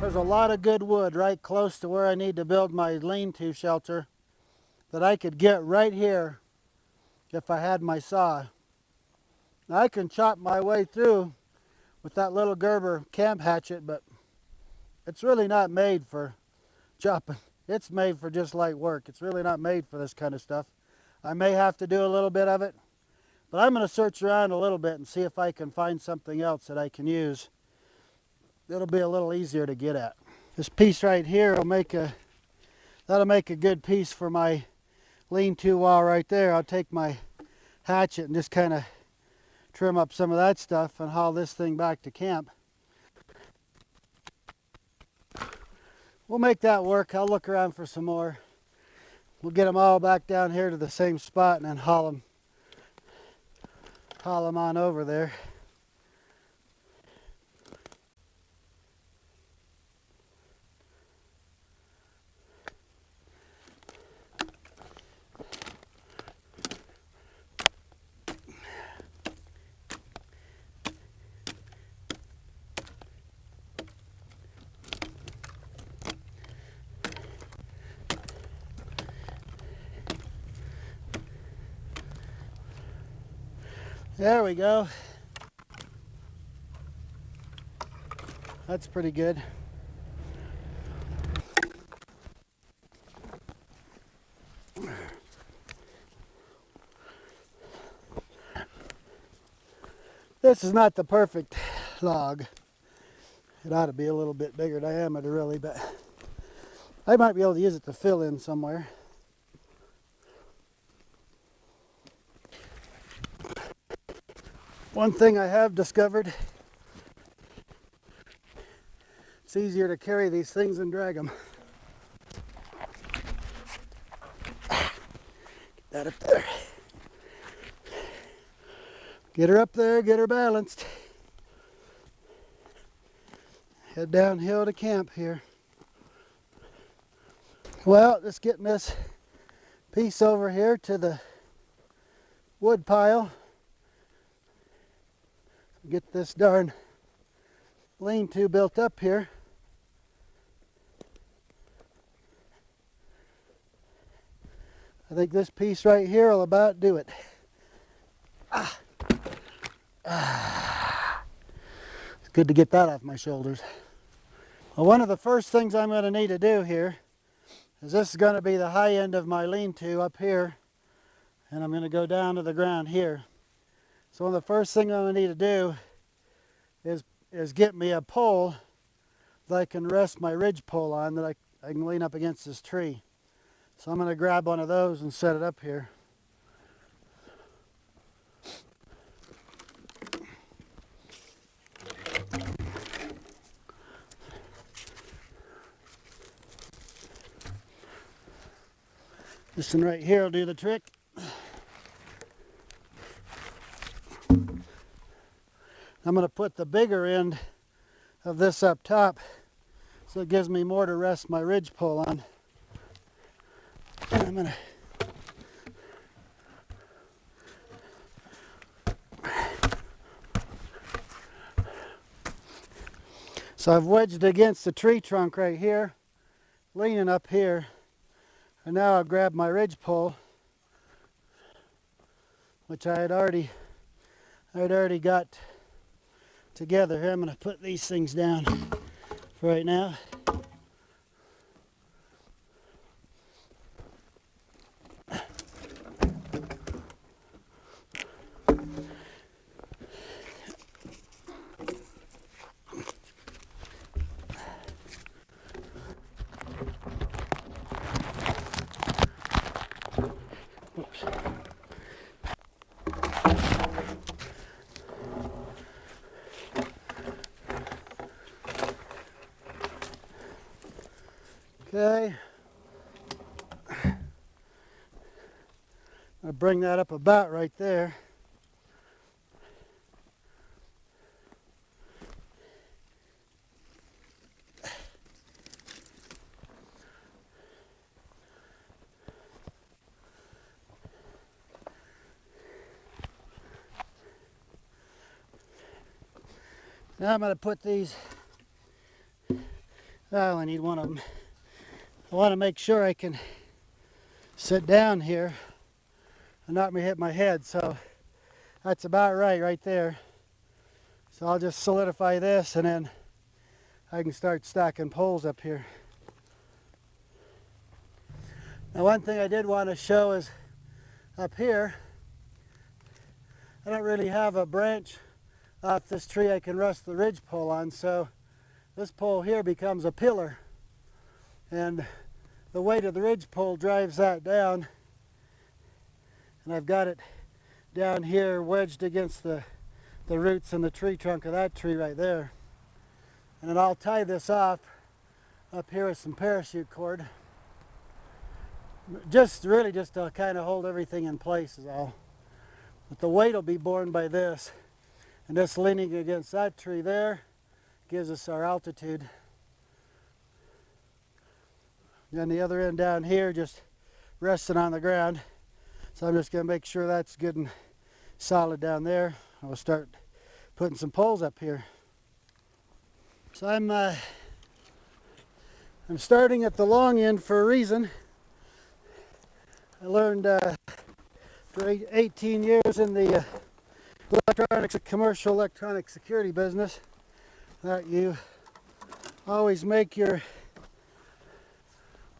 There's a lot of good wood right close to where I need to build my lean-to shelter that I could get right here if I had my saw. Now I can chop my way through with that little Gerber camp hatchet, but it's really not made for chopping. It's made for just light work. It's really not made for this kind of stuff. I may have to do a little bit of it, but I'm going to search around a little bit and see if I can find something else that I can use. It'll be a little easier to get at. This piece right here will that'll make a good piece for my lean-to wall right there. I'll take my hatchet and just kind of trim up some of that stuff and haul this thing back to camp. We'll make that work. I'll look around for some more. We'll get them all back down here to the same spot and then haul them on over there. There we go. That's pretty good. This is not the perfect log. It ought to be a little bit bigger diameter really, but I might be able to use it to fill in somewhere. One thing I have discovered, it's easier to carry these things and drag them. Get that up there. Get her up there, get her balanced. Head downhill to camp here. Well, just getting this piece over here to the wood pile. Get this darn lean-to built up here. I think this piece right here will about do it. It's good to get that off my shoulders. Well, one of the first things I'm going to need to do here is this is going to be the high end of my lean-to up here, and I'm going to go down to the ground here. So one of the first things I'm going to need to do is get me a pole that I can rest my ridge pole on, that I can lean up against this tree. So I'm going to grab one of those and set it up here. This one right here will do the trick. I'm going to put the bigger end of this up top so it gives me more to rest my ridge pole on. And I'm going to... So I've wedged against the tree trunk right here, leaning up here, and now I'll grab my ridge pole, which I had already got together here. I'm going to put these things down for right now. Oops. Okay, I'll bring that up about right there. Now I'm going to put these I only need one of them. I want to make sure I can sit down here and not hit my head, so that's about right there. So I'll just solidify this and then I can start stacking poles up here. Now one thing I did want to show is up here, I don't really have a branch off this tree I can rest the ridge pole on, so this pole here becomes a pillar, and the weight of the ridge pole drives that down, and I've got it down here wedged against the roots and the tree trunk of that tree right there. And then I'll tie this off up here with some parachute cord, really just to kind of hold everything in place is all. But the weight will be borne by this, and this leaning against that tree there gives us our altitude. And the other end down here just resting on the ground. So I'm just going to make sure that's good and solid down there. I'll start putting some poles up here. So I'm starting at the long end for a reason. I learned for 18 years in the commercial electronic security business that you always make your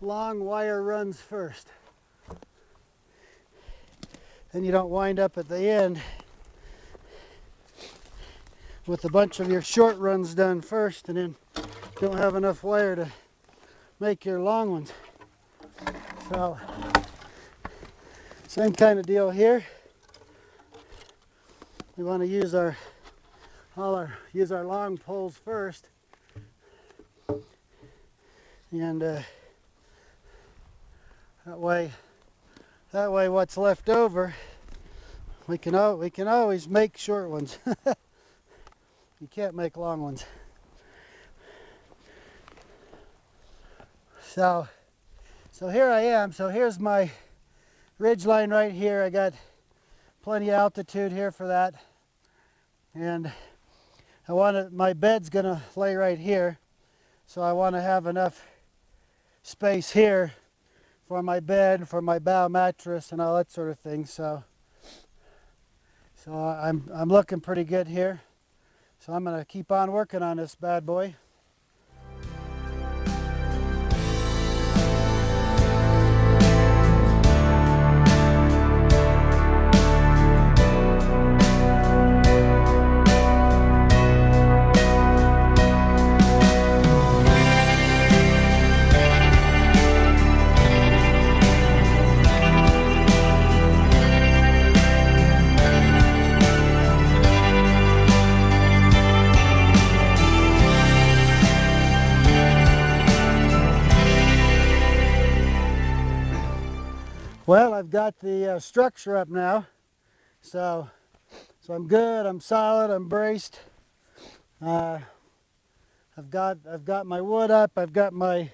long wire runs first, and you don't wind up at the end with a bunch of your short runs done first and then don't have enough wire to make your long ones. So same kind of deal here. We want to use our long poles first, and that way what's left over we can always make short ones. You can't make long ones. So here I am. So here's my ridge line right here. I got plenty of altitude here for that, and my bed's gonna lay right here, so I want to have enough space here for my bed, for my bow mattress, and all that sort of thing. So I'm looking pretty good here. So I'm gonna keep on working on this bad boy. Well, I've got the structure up now, so I'm good. I'm solid. I'm braced. I've got my wood up. I've got my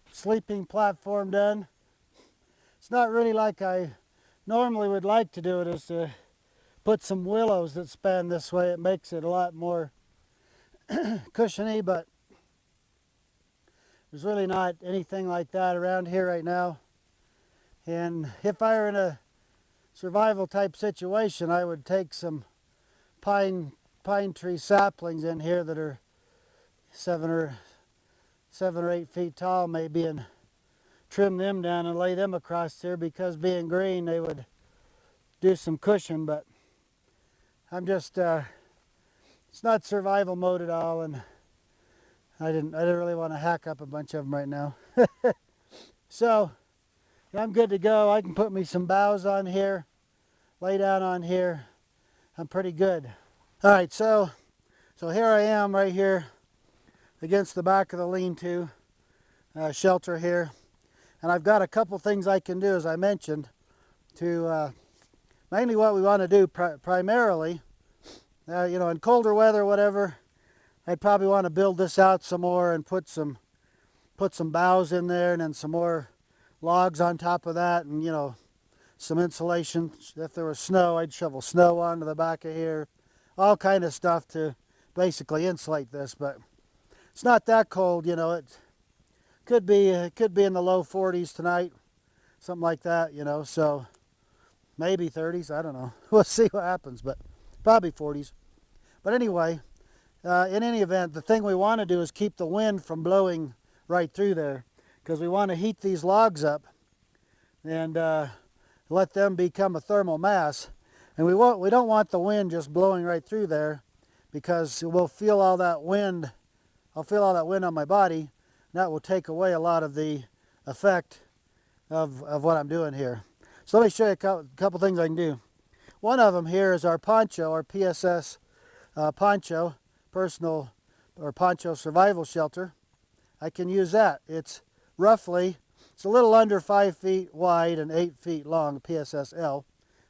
sleeping platform done. It's not really like I normally would like to do it, is to put some willows that span this way. It makes it a lot more cushiony, but there's really not anything like that around here right now. And if I were in a survival type situation, I would take some pine tree saplings in here that are 7 or 8 feet tall maybe, and trim them down and lay them across here, because being green they would do some cushion. But I'm just it's not survival mode at all, and I didn't really want to hack up a bunch of them right now. So I'm good to go. I can put me some boughs on here, lay down on here. I'm pretty good. All right, so here I am right here against the back of the lean-to shelter here. And I've got a couple things I can do, as I mentioned, to mainly what we want to do primarily, in colder weather, whatever, I'd probably want to build this out some more and put some boughs in there, and then some more logs on top of that, and some insulation. If there was snow, I'd shovel snow onto the back of here, all kind of stuff to basically insulate this. But it's not that cold, Could be in the low 40s tonight, something like that, you know. So maybe 30s. I don't know. We'll see what happens, but probably 40s. But anyway, in any event, the thing we want to do is keep the wind from blowing right through there, because we want to heat these logs up and let them become a thermal mass. And we don't want the wind just blowing right through there, because we'll feel all that wind. I'll feel all that wind on my body, and that will take away a lot of the effect of what I'm doing here. So let me show you a couple things I can do. One of them here is our poncho, our PSS poncho, personal or poncho survival shelter. I can use that. It's a little under 5 feet wide and 8 feet long, PSSL,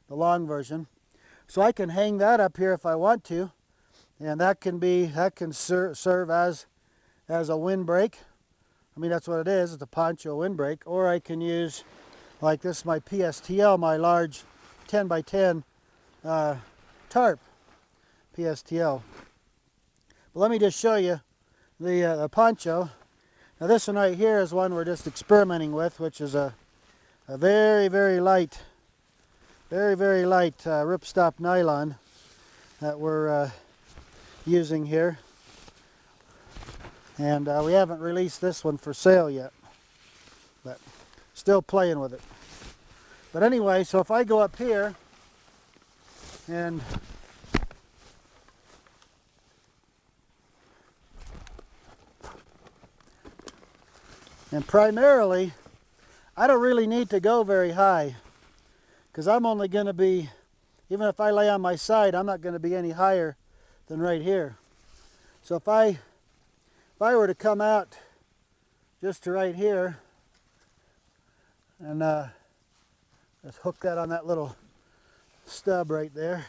the long version. So I can hang that up here if I want to, and that can serve as a windbreak. I mean, that's what it is. It's a poncho windbreak. Or I can use, like this, my PSTL, my large 10 by 10 tarp, PSTL. But let me just show you the poncho. Now this one right here is one we're just experimenting with, which is a very, very light ripstop nylon that we're using here. And we haven't released this one for sale yet, but still playing with it. But anyway, so if I go up here and primarily, I don't really need to go very high, because I'm only going to be, even if I lay on my side, I'm not going to be any higher than right here. So if I were to come out just to right here and just hook that on that little stub right there.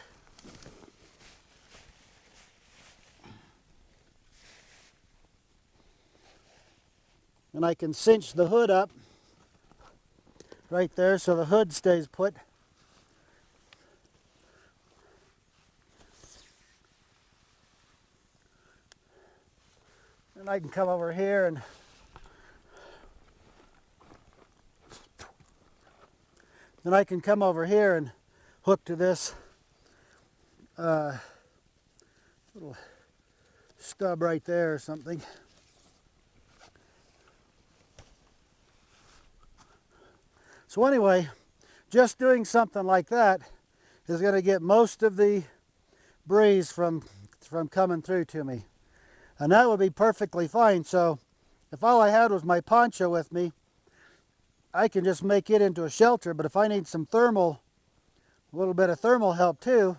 And I can cinch the hood up right there so the hood stays put. And I can come over here and hook to this little stub right there or something. So anyway, just doing something like that is going to get most of the breeze from coming through to me. And that would be perfectly fine. So if all I had was my poncho with me, I can just make it into a shelter. But if I need some a little bit of thermal help too,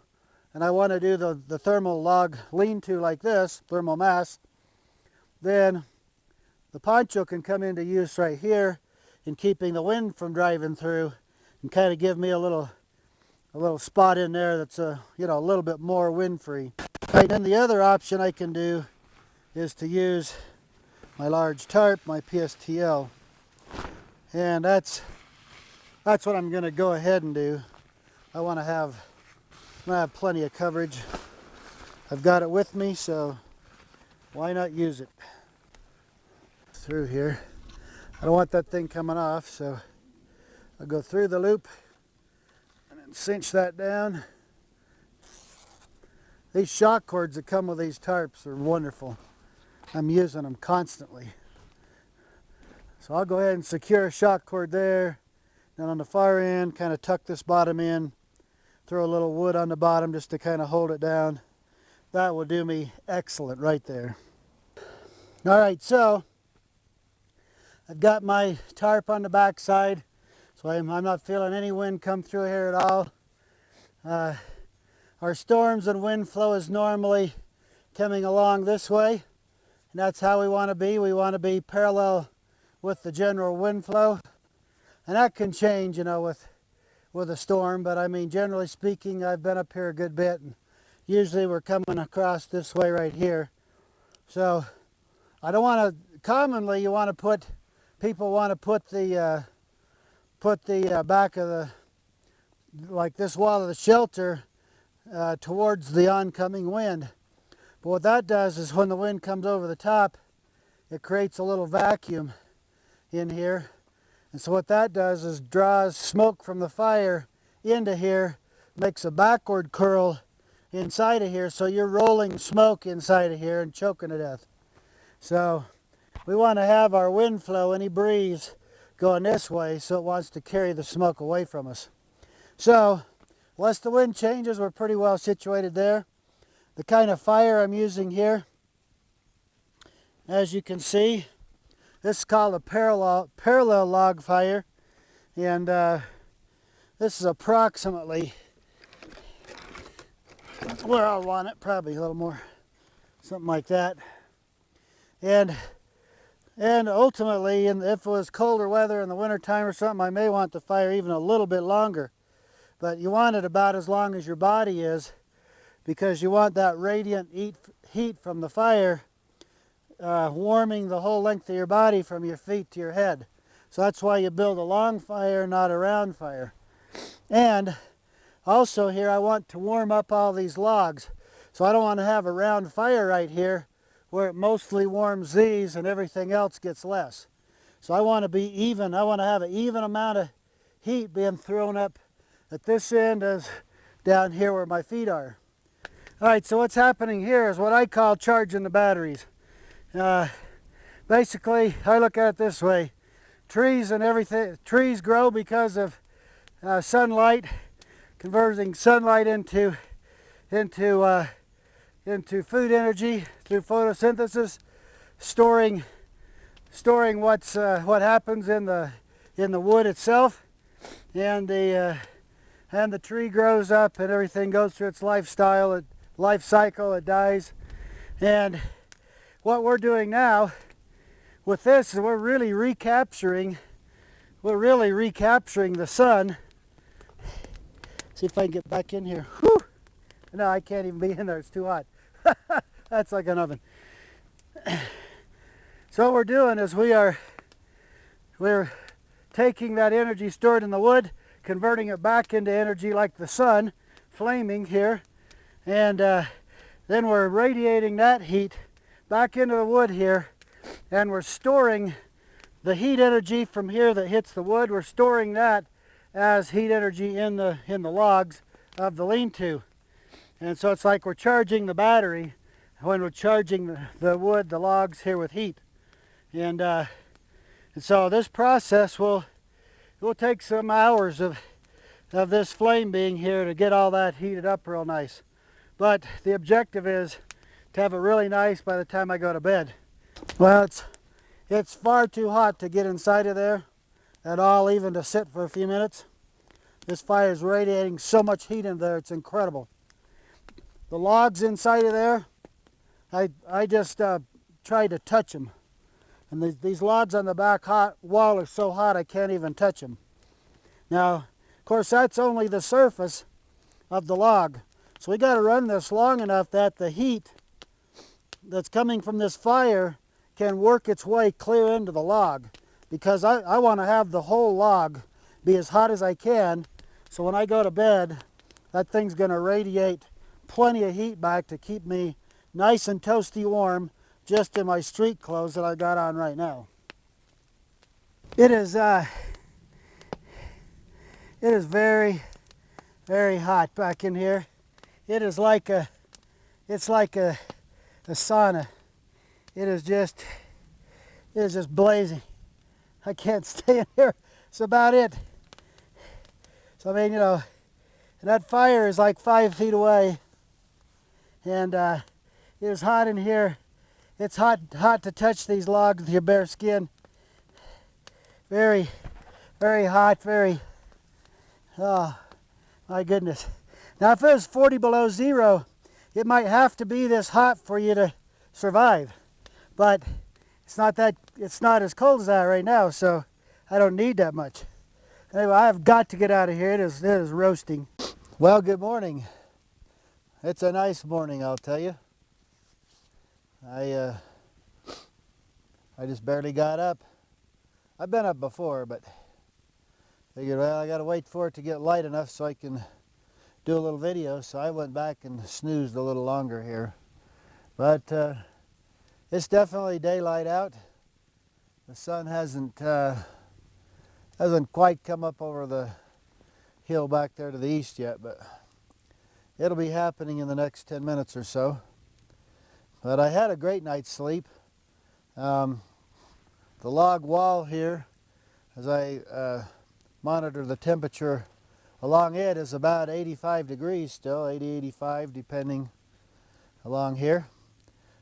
and I want to do the thermal log lean-to like this, thermal mass, then the poncho can come into use right here in keeping the wind from driving through, and kind of give me a little spot in there that's a little bit more wind-free. And then the other option I can do is to use my large tarp, my PSTL, and that's what I'm going to go ahead and do. I want to have plenty of coverage. I've got it with me, so why not use it? Through here. I don't want that thing coming off, so I'll go through the loop and then cinch that down. These shock cords that come with these tarps are wonderful. I'm using them constantly. So I'll go ahead and secure a shock cord there. Then on the far end, kind of tuck this bottom in. Throw a little wood on the bottom just to kind of hold it down. That will do me excellent right there. All right, so I've got my tarp on the back side, so I'm not feeling any wind come through here at all. Our storms and wind flow is normally coming along this way, and that's how we want to be. We want to be parallel with the general wind flow, and that can change, with a storm. But I mean, generally speaking, I've been up here a good bit, and usually we're coming across this way right here. So I don't want to. Commonly, people want to put the back of like this wall of the shelter towards the oncoming wind. But what that does is when the wind comes over the top, it creates a little vacuum, in here. And so what that does is draws smoke from the fire into here, makes a backward curl inside of here, so you're rolling smoke inside of here and choking to death. So we want to have our wind flow, any breeze, going this way, so it wants to carry the smoke away from us. So unless the wind changes, we're pretty well situated there. The kind of fire I'm using here, as you can see, this is called a parallel log fire, and this is approximately where I want it, probably a little more, something like that. And ultimately, if it was colder weather in the wintertime or something, I may want the fire even a little bit longer. But you want it about as long as your body is, because you want that radiant heat from the fire warming the whole length of your body from your feet to your head. So that's why you build a long fire, not a round fire. And also here I want to warm up all these logs. So I don't want to have a round fire right here where it mostly warms these and everything else gets less. So I want to be even. I want to have an even amount of heat being thrown up at this end as down here where my feet are. All right, so what's happening here is what I call charging the batteries. Basically, I look at it this way. Trees and everything, trees grow because of sunlight, converting sunlight into food energy through photosynthesis, storing what happens in the wood itself, and the tree grows up and everything goes through its life cycle. It dies, and what we're doing now with this is we're really recapturing the sun. See if I can get back in here. Whew. No, I can't even be in there. It's too hot. That's like an oven. So what we're doing is we're taking that energy stored in the wood, converting it back into energy like the sun, flaming here, and then we're radiating that heat back into the wood here, and we're storing the heat energy from here that hits the wood. We're storing that as heat energy in the logs of the lean-to. And so it's like we're charging the battery when we're charging the wood, the logs here with heat. And so this process will take some hours of this flame being here to get all that heated up real nice. But the objective is to have it really nice by the time I go to bed. Well, it's far too hot to get inside of there at all, even to sit for a few minutes. This fire is radiating so much heat in there, it's incredible. The logs inside of there, I just tried to touch them. And these logs on the back wall are so hot I can't even touch them. Now, of course, that's only the surface of the log. So we got to run this long enough that the heat that's coming from this fire can work its way clear into the log, because I want to have the whole log be as hot as I can, so when I go to bed that thing's going to radiate plenty of heat back to keep me nice and toasty warm just in my street clothes that I got on right now. It is very, very hot back in here. It's like a sauna. It is just blazing. I can't stay in here. That's about it. So I mean, you know, that fire is like 5 feet away, and it is hot in here. It's hot to touch these logs with your bare skin. Very, very hot. Oh my goodness. Now, if it was 40 below zero, it might have to be this hot for you to survive. But it's not as cold as that right now, so I don't need that much. Anyway, I've got to get out of here. It is roasting. Well, good morning. It's a nice morning, I'll tell you. I just barely got up. I've been up before, but figured, well, I got to wait for it to get light enough so I can do a little video. So I went back and snoozed a little longer here. But it's definitely daylight out. The sun hasn't quite come up over the hill back there to the east yet, but it'll be happening in the next 10 minutes or so. But I had a great night's sleep. The log wall here, as I monitor the temperature along it, is about 85 degrees still, 80, 85 depending along here.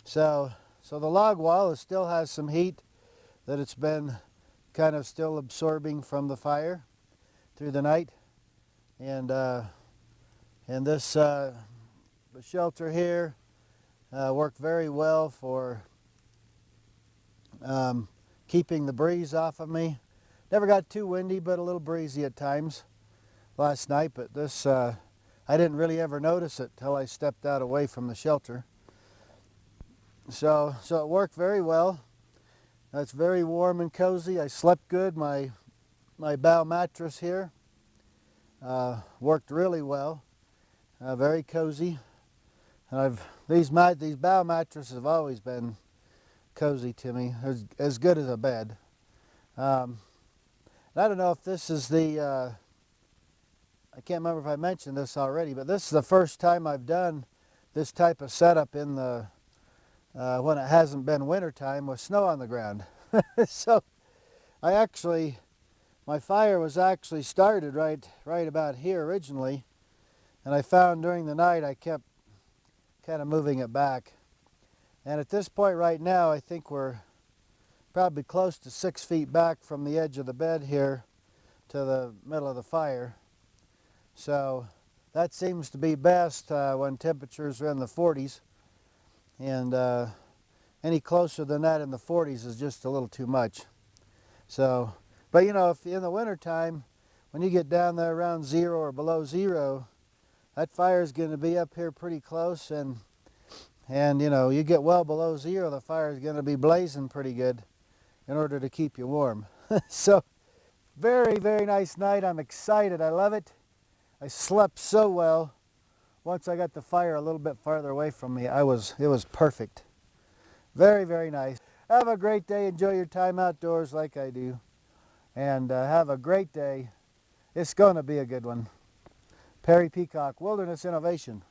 So the log wall still has some heat that it's been kind of still absorbing from the fire through the night. And this the shelter here worked very well for keeping the breeze off of me. Never got too windy, but a little breezy at times last night. But this, I didn't really ever notice it till I stepped out away from the shelter. So it worked very well. It's very warm and cozy. I slept good. My bow mattress here worked really well. Very cozy. And these bow mattresses have always been cozy to me, as good as a bed. I don't know if this is I can't remember if I mentioned this already, but this is the first time I've done this type of setup in the when it hasn't been wintertime with snow on the ground. So my fire was actually started right about here originally, and I found during the night I kept kind of moving it back. And at this point right now, I think we're probably close to 6 feet back from the edge of the bed here to the middle of the fire. So that seems to be best when temperatures are in the 40s. And any closer than that in the 40s is just a little too much. So, but you know, if in the wintertime, when you get down there around 0 or below 0, that fire is going to be up here pretty close, and you know, you get well below 0, the fire is going to be blazing pretty good in order to keep you warm. So, very, very nice night. I'm excited. I love it. I slept so well. Once I got the fire a little bit farther away from me, it was perfect. Very, very nice. Have a great day. Enjoy your time outdoors like I do. And have a great day. It's going to be a good one. Perry Peacock, Wilderness Innovation.